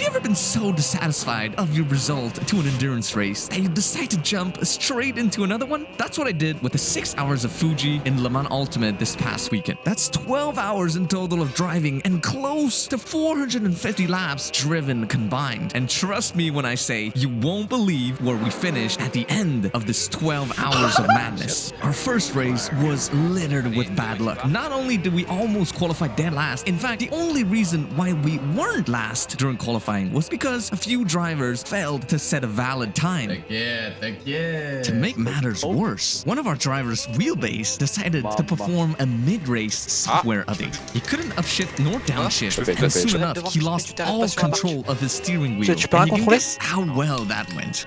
ever been so dissatisfied of your result to an endurance race that you decide to jump straight into another one? That's what I did with the 6 hours of Fuji in Le Mans Ultimate this past weekend. That's 12 hours in total of driving and close to 450 laps driven combined. And trust me when I say you won't believe where we finished at the end of this 12 hours of madness. Our first race was littered with bad luck. Not only did we almost qualify dead last, in fact, the only reason why we weren't last during qualifying was because a few drivers failed to set a valid time. Thank you. To make matters worse, one of our drivers' wheelbase decided to perform a mid-race software update. He couldn't upshift nor downshift, and soon enough, he lost all control of his steering wheel. And you can guess how well that went.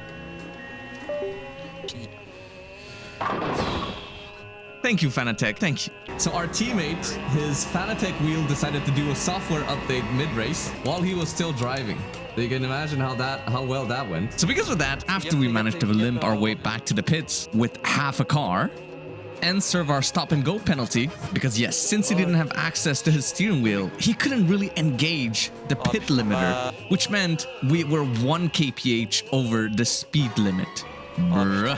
Thank you, Fanatec. Thank you. So our teammate, his Fanatec wheel decided to do a software update mid-race while he was still driving. So you can imagine how well that went. So because of that, after we managed to limp our way back to the pits with half a car and serve our stop and go penalty, because yes, since he didn't have access to his steering wheel, he couldn't really engage the pit limiter, which meant we were 1 kph over the speed limit. Bruh.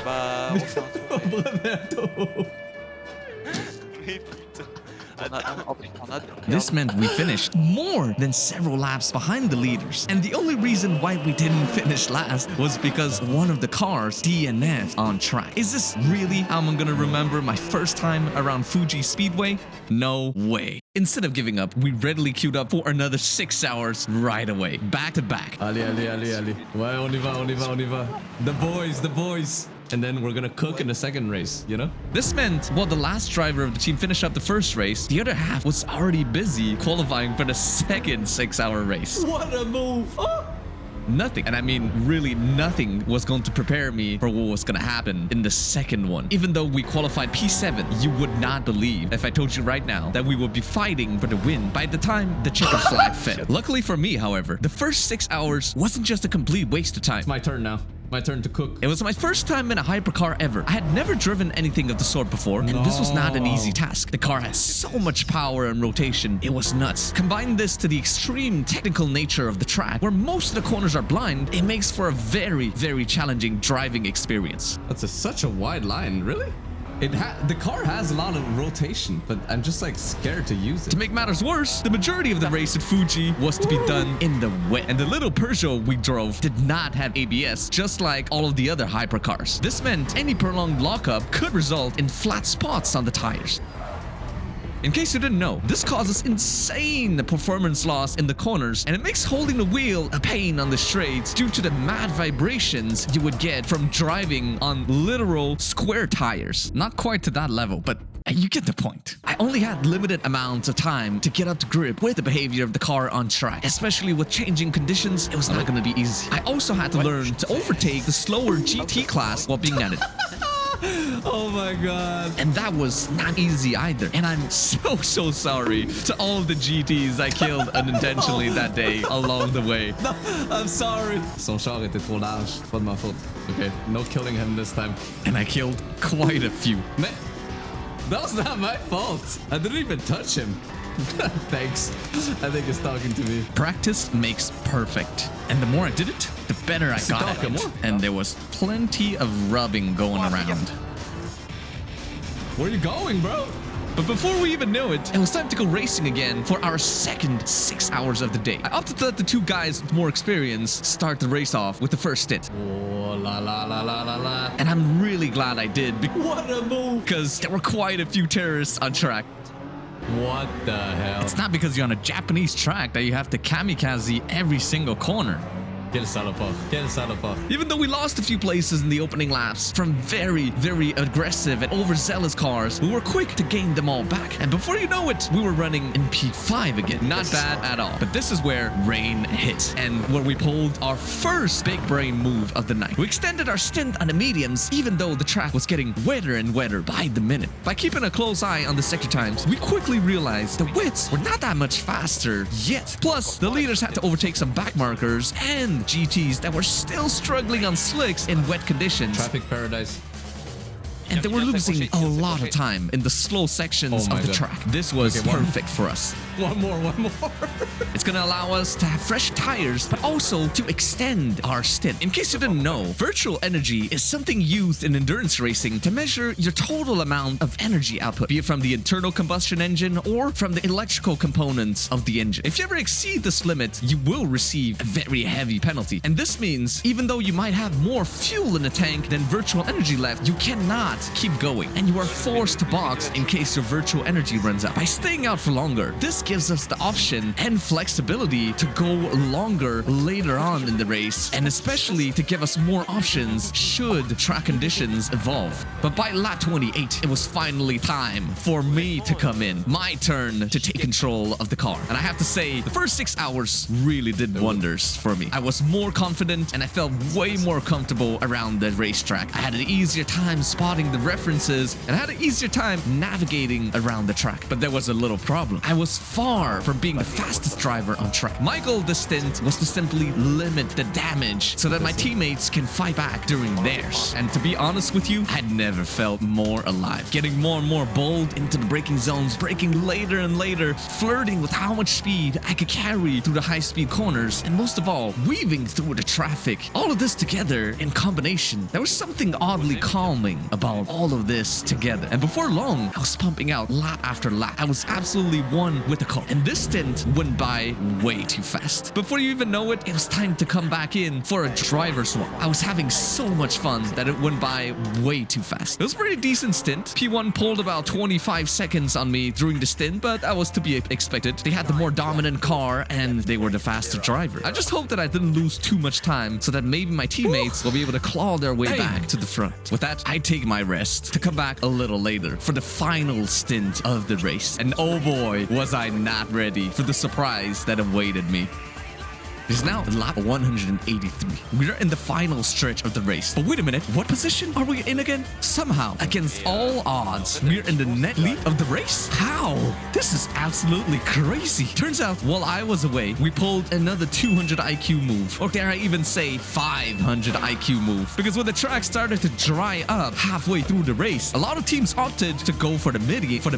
This meant we finished more than several laps behind the leaders. And the only reason why we didn't finish last was because one of the cars DNF'd on track. Is this really how I'm gonna remember my first time around Fuji Speedway? No way. Instead of giving up, we readily queued up for another 6 hours right away, back to back. Ali. Ouais, on y va. The boys. And then we're gonna cook in the second race, you know? This meant while the last driver of the team finished up the first race, the other half was already busy qualifying for the second 6-hour race. What a move! Oh! Nothing, and I mean really nothing, was going to prepare me for what was going to happen in the second one. Even though we qualified P7, you would not believe if I told you right now that we would be fighting for the win by the time the checkered flag fell. Luckily for me, however, the first 6 hours wasn't just a complete waste of time. It's my turn now. My turn to cook. It was my first time in a hypercar ever. I had never driven anything of the sort before, and this was not an easy task. The car had so much power and rotation, it was nuts. Combine this to the extreme technical nature of the track, where most of the corners are blind, it makes for a very, very challenging driving experience. That's such a wide line, really? The car has a lot of rotation, but I'm just like scared to use it. To make matters worse, the majority of the race at Fuji was to be done in the wet. And the little Peugeot we drove did not have ABS, just like all of the other hypercars. This meant any prolonged lockup could result in flat spots on the tires. In case you didn't know, this causes insane performance loss in the corners, and it makes holding the wheel a pain on the straights due to the mad vibrations you would get from driving on literal square tires. Not quite to that level, but you get the point. I only had limited amounts of time to get up to grip with the behavior of the car on track. Especially with changing conditions, it was not going to be easy. I also had to learn to overtake the slower GT class while being at it. Oh my god. And that was not easy either. And I'm so sorry to all the GTs I killed unintentionally that day along the way. No, I'm sorry. Son char était trop large. Pas de ma faute. Okay, no killing him this time. And I killed quite a few. Man, that was not my fault. I didn't even touch him. Thanks. I think it's talking to me. Practice makes perfect. And the more I did it, the better I got at it. And there was plenty of rubbing going around. Where are you going, bro? But before we even knew it, it was time to go racing again for our second 6 hours of the day. I opted to let the two guys with more experience start the race off with the first stint. Oh, la la la la la la. And I'm really glad I did. What a move! Because there were quite a few terrorists on track. What the hell? It's not because you're on a Japanese track that you have to kamikaze every single corner. Quel salopard. Quel salopard. Even though we lost a few places in the opening laps from very, very aggressive and overzealous cars, we were quick to gain them all back. And before you know it, we were running in P5 again. Not bad at all. But this is where rain hit and where we pulled our first big brain move of the night. We extended our stint on the mediums, even though the track was getting wetter and wetter by the minute. By keeping a close eye on the sector times, we quickly realized the wets were not that much faster yet. Plus, the leaders had to overtake some back markers and GTs that were still struggling on slicks in wet conditions. Traffic paradise. and they were losing a lot of time in the slow sections of the track. This was perfect for us. One more. It's gonna allow us to have fresh tires, but also to extend our stint. In case you didn't know, virtual energy is something used in endurance racing to measure your total amount of energy output, be it from the internal combustion engine or from the electrical components of the engine. If you ever exceed this limit, you will receive a very heavy penalty. And this means even though you might have more fuel in the tank than virtual energy left, you cannot keep going, and you are forced to box in case your virtual energy runs out. By staying out for longer, this gives us the option and flexibility to go longer later on in the race, and especially to give us more options should track conditions evolve. But by lap 28, it was finally time for me to come in. My turn to take control of the car. And I have to say, the first 6 hours really did wonders for me. I was more confident and I felt way more comfortable around the racetrack. I had an easier time spotting the references and I had an easier time navigating around the track. But there was a little problem. I was far from being the fastest driver on track. My goal this stint was to simply limit the damage so that my teammates can fight back during theirs. And to be honest with you, I'd never felt more alive. Getting more and more bold into the braking zones, braking later and later, flirting with how much speed I could carry through the high-speed corners, and most of all, weaving through the traffic. All of this together in combination, there was something oddly calming about all of this together. And before long, I was pumping out lap after lap. I was absolutely one with the car. And this stint went by way too fast. Before you even know it, it was time to come back in for a driver swap. I was having so much fun that it went by way too fast. It was a pretty decent stint. P1 pulled about 25 seconds on me during the stint, but that was to be expected. They had the more dominant car and they were the faster driver. I just hope that I didn't lose too much time so that maybe my teammates will be able to claw their way back to the front. With that, I take my rest to come back a little later for the final stint of the race. And oh boy, was I not ready for the surprise that awaited me. It is now lap 183. We are in the final stretch of the race. But wait a minute, what position are we in again? Somehow, against all odds, we're in the net lead of the race? How? This is absolutely crazy. Turns out, while I was away, we pulled another 200 IQ move. Or dare I even say 500 IQ move. Because when the track started to dry up halfway through the race, a lot of teams opted to go for the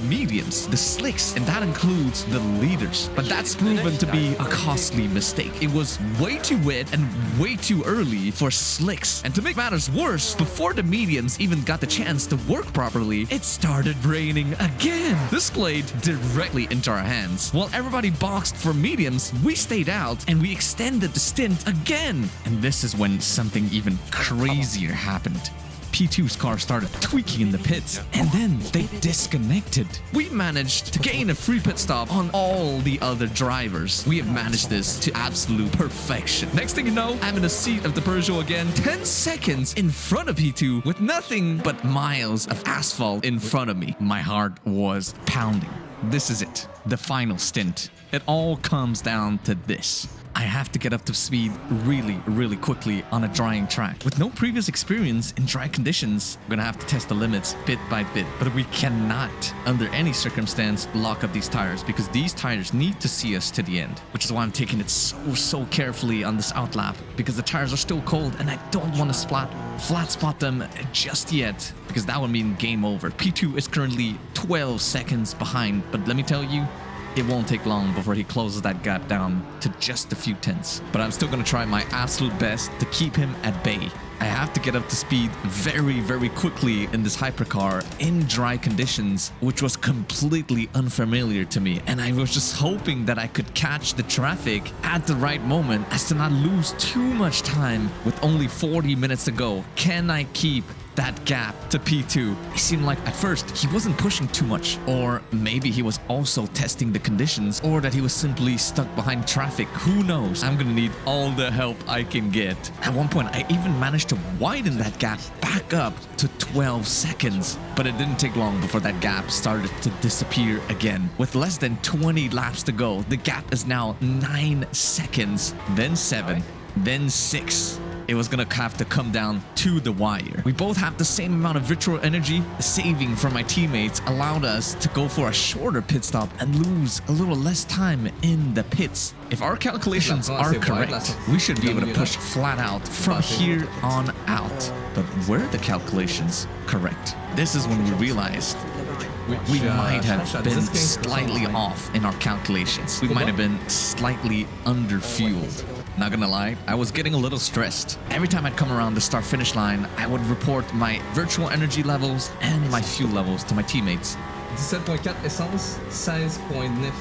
mediums, the slicks, and that includes the leaders. But that's proven to be a costly mistake. It was way too wet and way too early for slicks. And to make matters worse, before the mediums even got the chance to work properly, it started raining again. This played directly into our hands. While everybody boxed for mediums, we stayed out and we extended the stint again. And this is when something even crazier happened. P2's car started tweaking in the pits, and then they disconnected. We managed to gain a free pit stop on all the other drivers. We have managed this to absolute perfection. Next thing you know, I'm in the seat of the Peugeot again, 10 seconds in front of P2 with nothing but miles of asphalt in front of me. My heart was pounding. This is it, the final stint. It all comes down to this. I have to get up to speed really quickly on a drying track. With no previous experience in dry conditions, I'm gonna have to test the limits bit by bit. But we cannot, under any circumstance, lock up these tires because these tires need to see us to the end. Which is why I'm taking it so carefully on this outlap because the tires are still cold and I don't want to flat spot them just yet because that would mean game over. P2 is currently 12 seconds behind, but let me tell you, it won't take long before he closes that gap down to just a few tenths. But I'm still going to try my absolute best to keep him at bay. I have to get up to speed very quickly in this hypercar in dry conditions, which was completely unfamiliar to me. And I was just hoping that I could catch the traffic at the right moment as to not lose too much time with only 40 minutes to go. Can I keep that gap to P2? It seemed like at first he wasn't pushing too much, or maybe he was also testing the conditions, or that he was simply stuck behind traffic. Who knows? I'm gonna need all the help I can get. At one point, I even managed to widen that gap back up to 12 seconds, but it didn't take long before that gap started to disappear again. With less than 20 laps to go, the gap is now 9 seconds, then 7, then 6. it was gonna have to come down to the wire. We both have the same amount of virtual energy. Saving from my teammates allowed us to go for a shorter pit stop and lose a little less time in the pits. If our calculations are correct, we should be able to push flat out from here on out. But were the calculations correct? This is when we realized we might have been slightly off in our calculations. We might have been slightly under-fueled. Not gonna lie, I was getting a little stressed. Every time I'd come around the start-finish line, I would report my virtual energy levels and my fuel levels to my teammates. 17.4 essence, 16.9,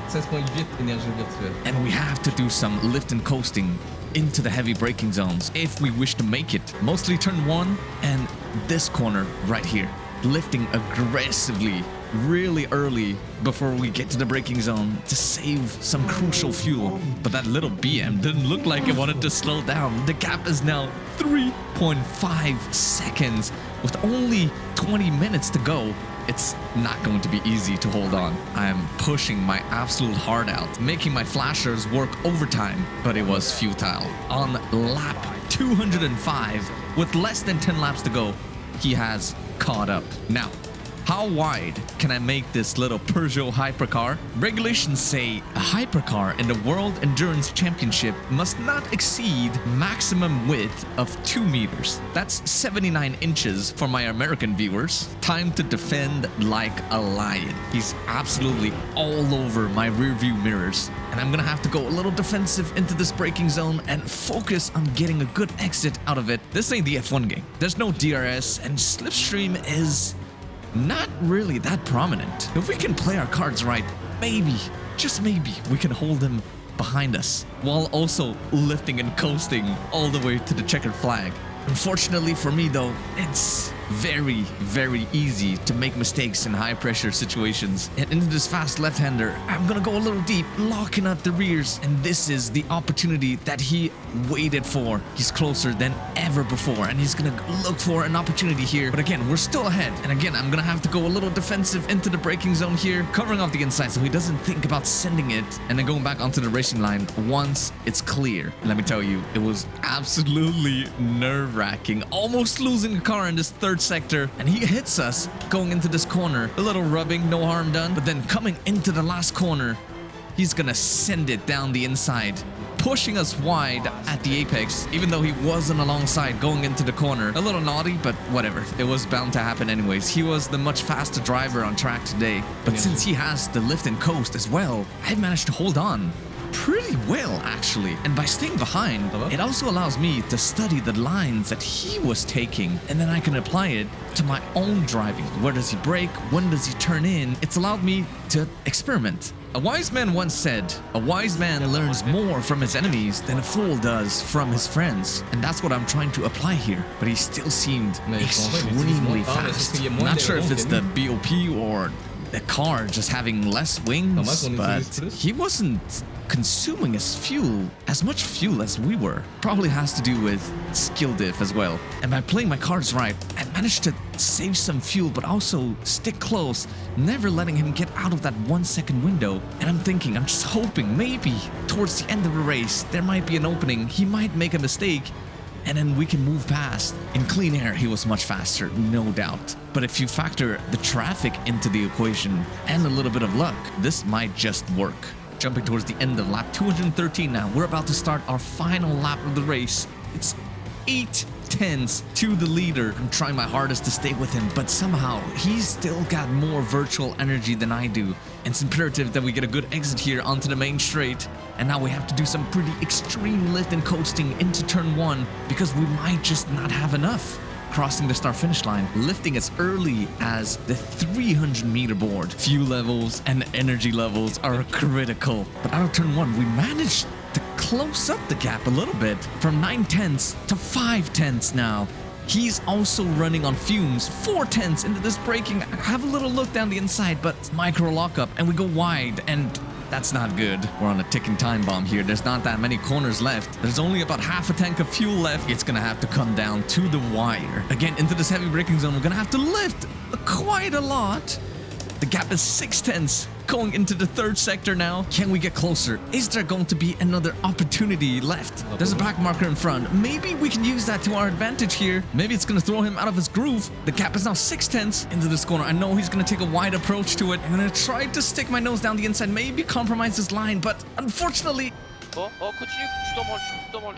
16.8 énergie virtuelle. And we have to do some lift and coasting into the heavy braking zones if we wish to make it. Mostly turn 1 and this corner right here. Lifting aggressively really early before we get to the braking zone to save some crucial fuel. But that little BM didn't look like it wanted to slow down. The gap is now 3.5 seconds with only 20 minutes to go. It's not going to be easy to hold on. I am pushing my absolute heart out, making my flashers work overtime, but it was futile. On lap 205, with less than 10 laps to go, he has caught up. Now, how wide can I make this little Peugeot hypercar? Regulations say a hypercar in the World Endurance Championship must not exceed maximum width of 2 meters. That's 79 inches for my American viewers. Time to defend like a lion. He's absolutely all over my rear view mirrors. And I'm gonna have to go a little defensive into this braking zone and focus on getting a good exit out of it. This ain't the F1 game. There's no DRS and slipstream is not really that prominent. If we can play our cards right, maybe, just maybe, we can hold them behind us while also lifting and coasting all the way to the checkered flag. Unfortunately for me though, it's very, very easy to make mistakes in high pressure situations. And into this fast left-hander, I'm gonna go a little deep, locking up the rears. And this is the opportunity that he waited for. He's closer than ever before, and he's gonna look for an opportunity here. But again, we're still ahead. And again, I'm gonna have to go a little defensive into the braking zone here, covering off the inside so he doesn't think about sending it, and then going back onto the racing line once it's clear. Let me tell you, it was absolutely nerve-wracking. Almost losing a car in this third sector, and he hits us going into this corner. A little rubbing, no harm done, but then coming into the last corner, he's gonna send it down the inside, pushing us wide at the apex, even though he wasn't alongside going into the corner. A little naughty, but whatever. It was bound to happen anyways. He was the much faster driver on track today, but since he has the lift and coast as well, I managed to hold on pretty well actually, and by staying behind, it also allows me to study the lines that he was taking, and then I can apply it to my own driving. Where does he brake? When does he turn in? It's allowed me to experiment. A wise man once said, a wise man learns more from his enemies than a fool does from his friends. And that's what I'm trying to apply here. But he still seemed extremely fast. I'm not sure if it's the BOP or the car just having less wings, but he wasn't consuming as much fuel as we were. Probably has to do with skill diff as well. And by playing my cards right, I managed to save some fuel, but also stick close, never letting him get out of that 1 second window. And I'm just hoping maybe towards the end of the race, there might be an opening. He might make a mistake, and then we can move past. In clean air, he was much faster, no doubt. But if you factor the traffic into the equation and a little bit of luck, this might just work. Jumping towards the end of lap 213 now. We're about to start our final lap of the race. It's 8 tenths to the leader. I'm trying my hardest to stay with him, but somehow he's still got more virtual energy than I do. And it's imperative that we get a good exit here onto the main straight. And now we have to do some pretty extreme lift and coasting into turn 1 because we might just not have enough. Crossing the start-finish line, lifting as early as the 300-meter board. Fuel levels and energy levels are critical. But out of turn 1, we managed to close up the gap a little bit from 9 tenths to 5 tenths now. He's also running on fumes, 4 tenths into this braking. Have a little look down the inside, but micro lockup, and we go wide, and that's not good. We're on a ticking time bomb here. There's not that many corners left. There's only about half a tank of fuel left. It's gonna have to come down to the wire. Again, into this heavy braking zone, we're gonna have to lift quite a lot. The gap is 6 tenths going into the third sector now. Can we get closer? Is there going to be another opportunity left? There's a back marker in front. Maybe we can use that to our advantage here. Maybe it's going to throw him out of his groove. The gap is now 6/10 into this corner. I know he's going to take a wide approach to it. I'm going to try to stick my nose down the inside, maybe compromise his line, but unfortunately...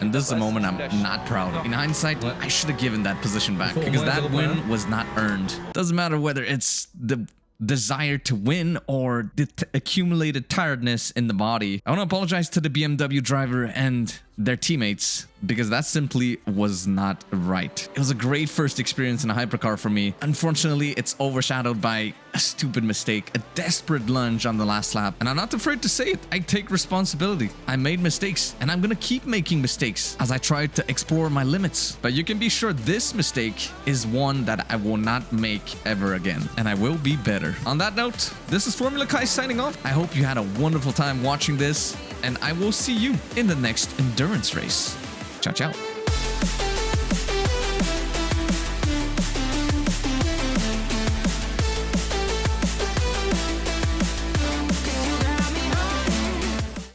And this is a moment I'm not proud of. In hindsight, I should have given that position back because that win was not earned. Doesn't matter whether it's the desire to win or the accumulated tiredness in the body. I want to apologize to the BMW driver and their teammates because that simply was not right. It was a great first experience in a hypercar for me. Unfortunately, it's overshadowed by a stupid mistake, a desperate lunge on the last lap. And I'm not afraid to say it. I take responsibility. I made mistakes and I'm gonna keep making mistakes as I try to explore my limits. But you can be sure this mistake is one that I will not make ever again. And I will be better. On that note, this is Formula Kai signing off. I hope you had a wonderful time watching this. And I will see you in the next endurance race. Ciao, ciao.